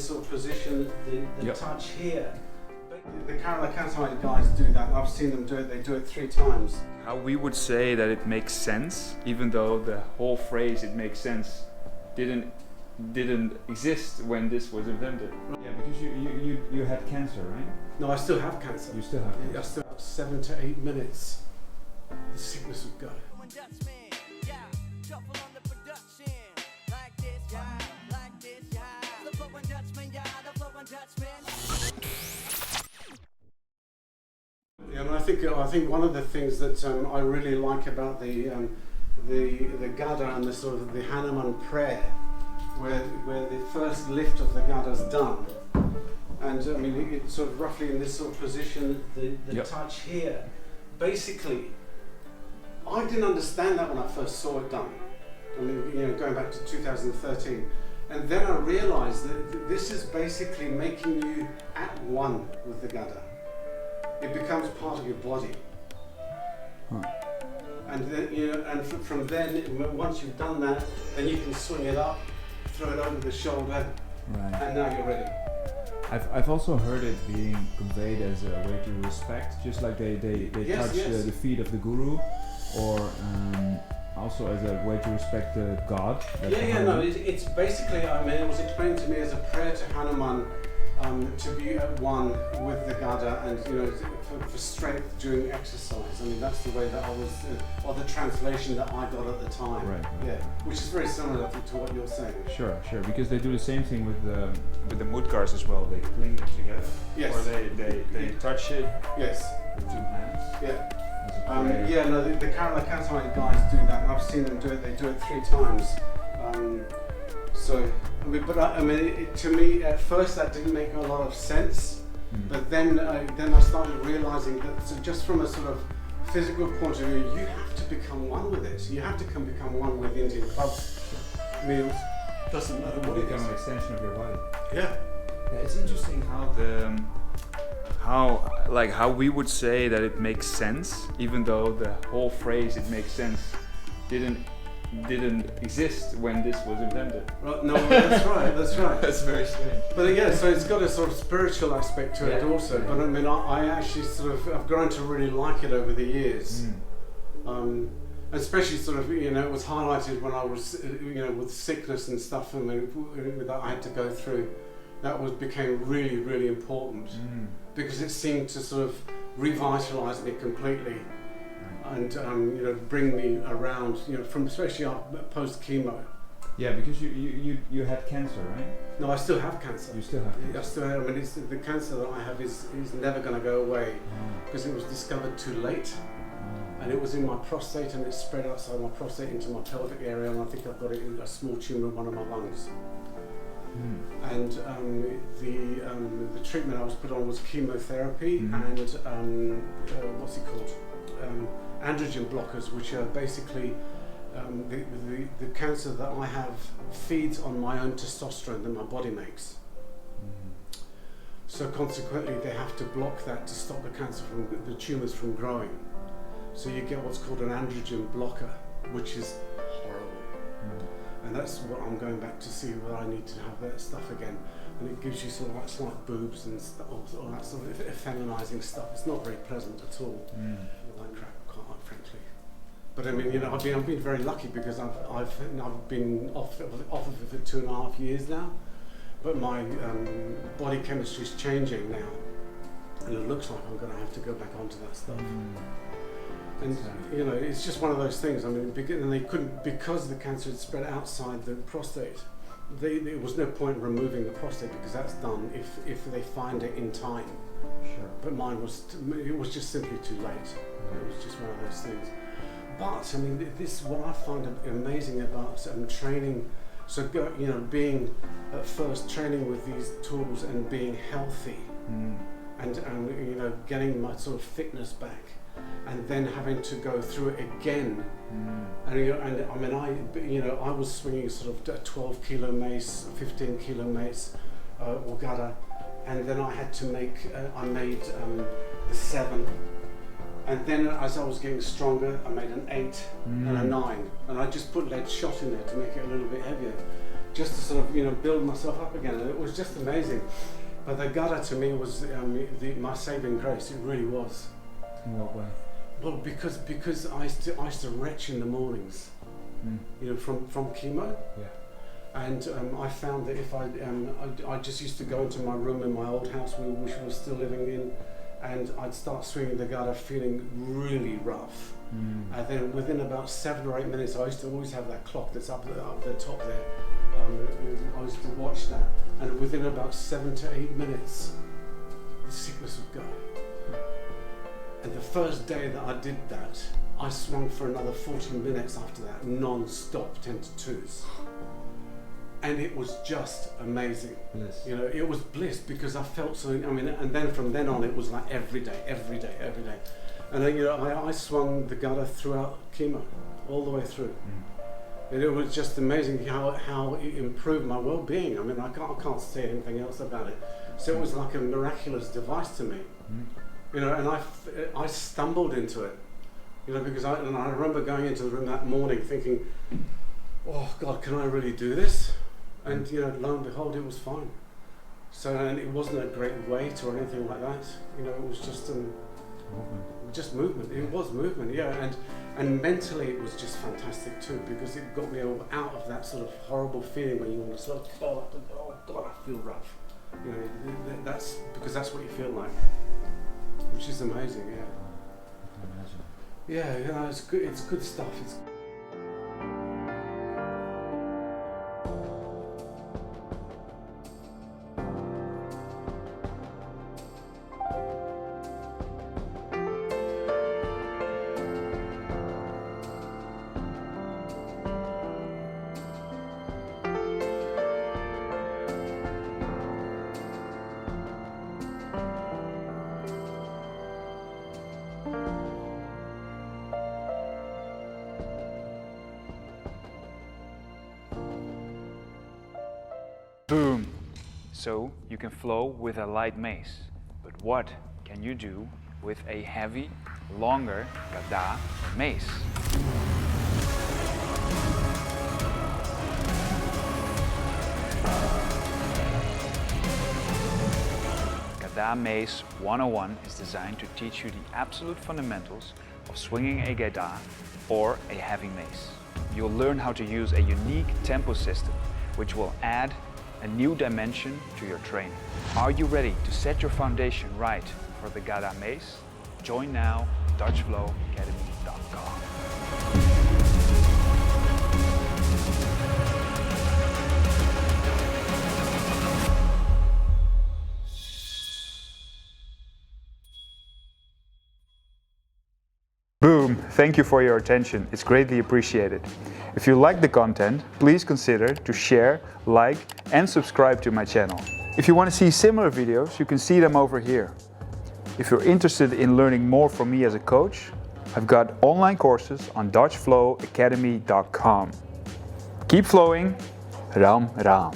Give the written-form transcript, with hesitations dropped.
sort of position, the touch here. The Karamakatite guys do that. I've seen them do it. They do it 3 times. How we would say that it makes sense, even though the whole phrase "it makes sense" didn't exist when this was invented. Right. Yeah, because you had cancer, right? No, I still have cancer. You still have cancer. I still have 7 to 8 minutes. The sickness of God. Yeah, and I think one of the things that I really like about the Gada and the sort of the Pranam Prayer, where the first lift of the Gada is done, and I mean it's sort of roughly in this sort of position, the touch here. Basically, I didn't understand that when I first saw it done. I mean, going back to 2013, and then I realised that this is basically making you at one with the Gada. It becomes part of your body. Huh. And then, from then, once you've done that, then you can swing it up, throw it over the shoulder, right. And now you're ready. I've also heard it being conveyed as a way to respect, just like they touch the feet of the guru, or also as a way to respect the God. It's basically, I mean, it was explained to me as a prayer to Hanuman, to be at one with the Gada, and for strength during exercise. I mean, that's the way that I was, or the translation that I got at the time. Right. Yeah, which is very similar to what you're saying. Sure, because they do the same thing with the mudgars as well. They cling them together. Yes. Or they touch it. Yes. With 2 hands. Yeah. The Karamakatite guys do that, and I've seen them do it. They do it 3 times. To me, at first that didn't make a lot of sense. But then I started realizing that, so just from a sort of physical point of view, you have to become one with it. You have to become one with Indian clubs, meals. Doesn't matter what it is. Become an extension of your body. Yeah. It's interesting how we would say that it makes sense, even though the whole phrase "it makes sense" didn't exist when this was invented. Right, no, that's right. That's very strange. But yeah, so it's got a sort of spiritual aspect to it also. But I mean, I actually I've grown to really like it over the years. Especially sort of, it was highlighted when I was, with sickness and stuff, I mean, that I had to go through. That became really, really important because it seemed to sort of revitalise me completely. And bring me around, from especially post chemo. Yeah, because you had cancer, right? No, I still have cancer. You still have cancer? I still have. I mean, the cancer that I have is never going to go away because it was discovered too late, and it was in my prostate, and it spread outside my prostate into my pelvic area, and I think I've got a small tumour in one of my lungs. And the treatment I was put on was chemotherapy and what's it called? Androgen blockers, which are basically the cancer that I have feeds on my own testosterone that my body makes. So consequently, they have to block that to stop the tumours from growing. So you get what's called an androgen blocker, which is horrible. And that's what I'm going back to see whether I need to have that stuff again. And it gives you sort of like slight boobs and all that sort of effeminizing stuff. It's not very pleasant at all. All that crap, quite frankly. But I mean, I've been very lucky because I've been off of it for 2.5 years now. But my body chemistry is changing now, and it looks like I'm going to have to go back onto that stuff. And it's just one of those things. I mean, and they couldn't, because the cancer had spread outside the prostate. There was no point in removing the prostate because that's done if they find it in time. Sure. But mine was just simply too late. It was just one of those things. But I mean, this is what I find amazing about training. So being at first training with these tools and being healthy, and getting my sort of fitness back. And then having to go through it again, and I mean, I was swinging sort of a 12 kilo mace, 15 kilo mace, or Gada, and then I had to I made the 7, and then as I was getting stronger, I made an 8 and a 9, and I just put lead shot in there to make it a little bit heavier, just to sort of build myself up again, and it was just amazing. But the Gada to me was my saving grace. It really was. In what way? Well, because I used to retch in the mornings, from chemo. Yeah. And I found that if I just used to go into my room in my old house, which we were still living in, and I'd start swinging the Gada feeling really rough. And then within about 7 or 8 minutes, I used to always have that clock that's up the top there. I used to watch that, and within about 7 to 8 minutes, the sickness would go. And the first day that I did that, I swung for another 40 minutes after that, non-stop 10 to 2s. And it was just amazing. Bliss. It was bliss because I felt something. And then from then on, it was like every day. And I swung the Gada throughout chemo, all the way through. And it was just amazing how it improved my well-being. I can't say anything else about it. So it was like a miraculous device to me. And I stumbled into it. Because I remember going into the room that morning thinking, oh God, can I really do this? And lo and behold, it was fine. So, and it wasn't a great weight or anything like that. It was just movement. It was movement, yeah. And mentally, it was just fantastic too, because it got me out of that sort of horrible feeling when you want to sort of fall up and oh God, I feel rough. That's because that's what you feel like, which is amazing, yeah. I can imagine. Yeah, it's good. It's good stuff. Boom! So you can flow with a light mace. But what can you do with a heavy, longer Gada mace? Gada Mace 101 is designed to teach you the absolute fundamentals of swinging a Gada or a heavy mace. You'll learn how to use a unique tempo system, which will add a new dimension to your training. Are you ready to set your foundation right for the Gada Mace? Join now, DutchflowAcademy.com. Boom! Thank you for your attention. It's greatly appreciated. If you like the content, please consider to share, like, and subscribe to my channel. If you want to see similar videos, you can see them over here. If you're interested in learning more from me as a coach, I've got online courses on DutchflowAcademy.com. Keep flowing. Ram Ram.